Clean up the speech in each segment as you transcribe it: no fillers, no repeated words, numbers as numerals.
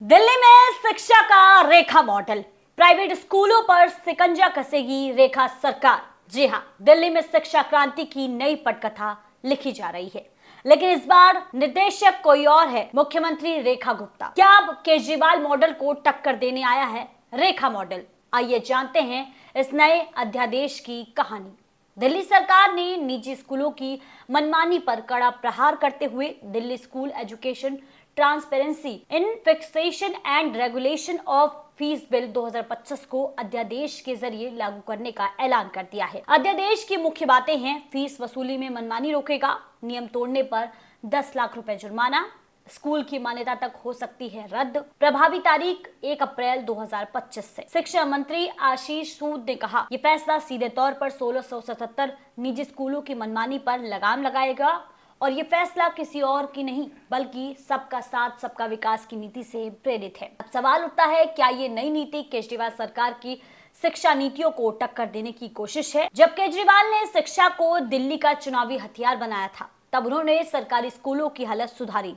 दिल्ली में शिक्षा का रेखा मॉडल, प्राइवेट स्कूलों पर शिकंजा कसेगी रेखा सरकार। जी हां, दिल्ली में शिक्षा क्रांति की नई पटकथा लिखी जा रही है, लेकिन इस बार निर्देशक कोई और है, मुख्यमंत्री रेखा गुप्ता। क्या अब केजरीवाल मॉडल को टक्कर देने आया है रेखा मॉडल? आइए जानते हैं इस नए अध्यादेश की कहानी। दिल्ली सरकार ने निजी स्कूलों की मनमानी पर कड़ा प्रहार करते हुए Delhi school education transparency in fixation and regulation of fees bill 2025 को अध्यादेश के जरिए लागू करने का ऐलान कर दिया है। अध्यादेश की मुख्य बातें हैं: फीस वसूली में मनमानी रोकेगा, नियम तोड़ने पर 10 लाख रुपए जुर्माना, स्कूल की मान्यता तक हो सकती है रद्द, प्रभावी तारीख 1 अप्रैल 2025 से। शिक्षा मंत्री आशीष सूद ने कहा, ये फैसला सीधे तौर पर 1677 निजी स्कूलों की मनमानी पर लगाम लगाएगा और ये फैसला किसी और की नहीं बल्कि सबका साथ सबका विकास की नीति से प्रेरित है। अब सवाल उठता है, क्या ये नई नीति केजरीवाल सरकार की शिक्षा नीतियों को टक्कर देने की कोशिश है? जब केजरीवाल ने शिक्षा को दिल्ली का चुनावी हथियार बनाया था, तब उन्होंने सरकारी स्कूलों की हालत सुधारी,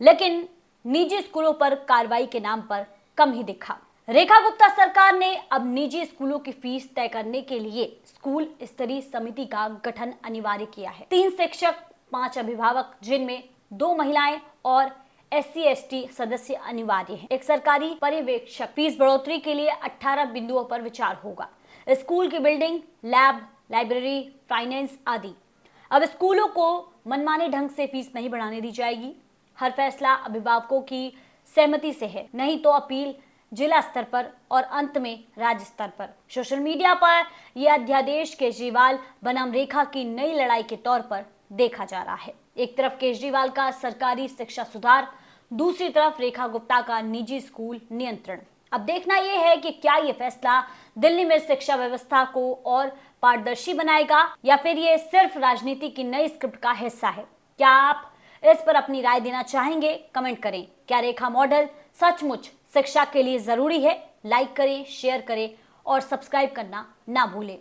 लेकिन निजी स्कूलों पर कार्रवाई के नाम पर कम ही दिखा। रेखा गुप्ता सरकार ने अब निजी स्कूलों की फीस तय करने के लिए स्कूल स्तरीय समिति का गठन अनिवार्य किया है। 3 शिक्षक, 5 अभिभावक, जिनमें 2 महिलाएं और SC/ST सदस्य अनिवार्य हैं। एक सरकारी पर्यवेक्षक। फीस बढ़ोतरी के लिए 18 बिंदुओं पर विचार होगा। स्कूल की बिल्डिंग, लैब, लाइब्रेरी, फाइनेंस आदि। अब स्कूलों को मनमाने ढंग से फीस नहीं बढ़ाने दी जाएगी। हर फैसला अभिभावकों की सहमति से है, नहीं तो अपील जिला स्तर पर और अंत में राज्य स्तर पर। सोशल मीडिया पर यह अध्यादेश केजरीवाल बनाम रेखा की नई लड़ाई के तौर पर देखा जा रहा है। एक तरफ केजरीवाल का सरकारी शिक्षा सुधार, दूसरी तरफ रेखा गुप्ता का निजी स्कूल नियंत्रण। अब देखना यह है कि क्या यह फैसला दिल्ली में शिक्षा व्यवस्था को और पारदर्शी बनाएगा या फिर यह सिर्फ राजनीति की नई स्क्रिप्ट का हिस्सा है। क्या आप इस पर अपनी राय देना चाहेंगे? कमेंट करें। क्या रेखा मॉडल सचमुच शिक्षा के लिए जरूरी है? लाइक करें, शेयर करें और सब्सक्राइब करना ना भूलें।